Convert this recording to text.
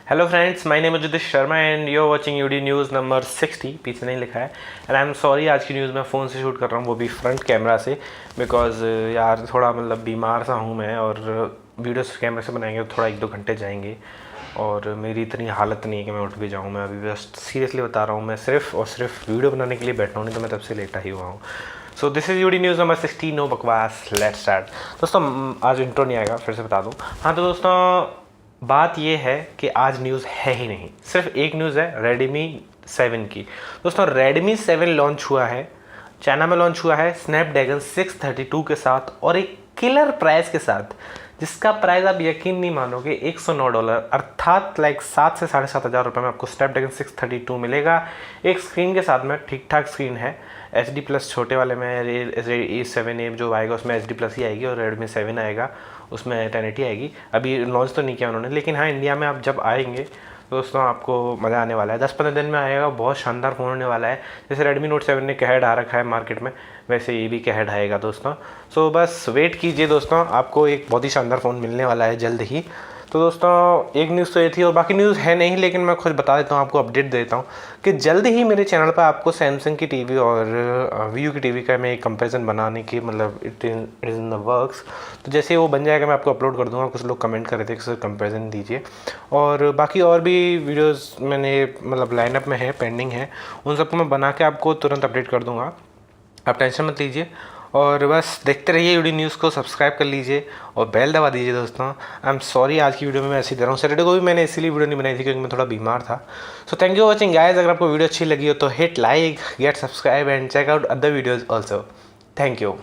Hello friends, my name is Sharma and you are watching UD news number 60। पीछे नहीं लिखा है। एंड आई एम सॉरी, आज की न्यूज़ मैं फ़ोन से शूट कर रहा हूँ, वो भी फ्रंट कैमरा से, बिकॉज यार थोड़ा मतलब बीमार सा हूँ मैं, और वीडियोस कैमरे से बनाएंगे तो थोड़ा 1-2 घंटे जाएंगे और मेरी इतनी हालत नहीं है कि मैं उठ भी जाऊँ। मैं अभी जस्ट सीरियसली बता रहा हूँ, मैं सिर्फ और सिर्फ वीडियो बनाने के लिए बैठा हूँ, नहीं तो मैं तब से लेटा ही हुआ हूँ। So this is UD news number 60, no बकवास, लेट्स स्टार्ट। दोस्तों आज इंट्रो नहीं आएगा, फिर से बता दूँ। हाँ तो दोस्तों, बात ये है कि आज न्यूज़ है ही नहीं, सिर्फ एक न्यूज़ है रेडमी 7 की। दोस्तों रेडमी 7 लॉन्च हुआ है, चाइना में लॉन्च हुआ है स्नैपड्रैगन 632 के साथ और एक किलर प्राइस के साथ, जिसका प्राइस आप यकीन नहीं मानोगे, $109, अर्थात लाइक 7 से साढ़े 7 हज़ार रुपये में आपको स्नैपड्रैगन 632 मिलेगा। एक स्क्रीन के साथ में, ठीक ठाक स्क्रीन है, HD+ छोटे वाले में A7 जो आएगा उसमें HD+ ही आएगी, और रेडमी 7 आएगा उसमें 1080 आएगी। अभी लॉन्च तो नहीं किया उन्होंने, लेकिन हाँ इंडिया में आप जब आएंगे तो दोस्तों आपको मज़ा आने वाला है। 10-15 दिन में आएगा, बहुत शानदार फ़ोन होने वाला है। जैसे रेडमी नोट 7 ने कहर आ रखा है मार्केट में, वैसे ये भी कहर आएगा दोस्तों। सो बस वेट कीजिए दोस्तों, आपको एक बहुत ही शानदार फ़ोन मिलने वाला है जल्द ही। तो दोस्तों एक न्यूज़ तो ये थी, और बाकी न्यूज़ है नहीं, लेकिन मैं खुद बता देता हूँ, आपको अपडेट देता हूँ कि जल्द ही मेरे चैनल पर आपको सैमसंग की टीवी और वीयू की टीवी का मैं एक कंपैरिजन बनाने की, मतलब it is in the works. तो जैसे वो बन जाएगा मैं आपको अपलोड कर दूँगा। कुछ लोग कमेंट कर रहे थे कि सर कंपैरिजन दीजिए, और बाकी और भी वीडियोस मैंने मतलब लाइनअप में है, पेंडिंग है, उन सबको मैं बना के आपको तुरंत अपडेट कर दूँगा, आप टेंशन मत लीजिए। और बस देखते रहिए यूडी न्यूज़ को, सब्सक्राइब कर लीजिए और बेल दबा दीजिए दोस्तों। आई एम सॉरी, आज की वीडियो में मैं ऐसे ही दे रहा हूँ। सैटरडे को भी मैंने इसीलिए वीडियो नहीं बनाई थी क्योंकि मैं थोड़ा बीमार था। So thank you for watching guys. अगर आपको वीडियो अच्छी लगी हो तो hit like, get subscribe and check out other videos also. Thank you.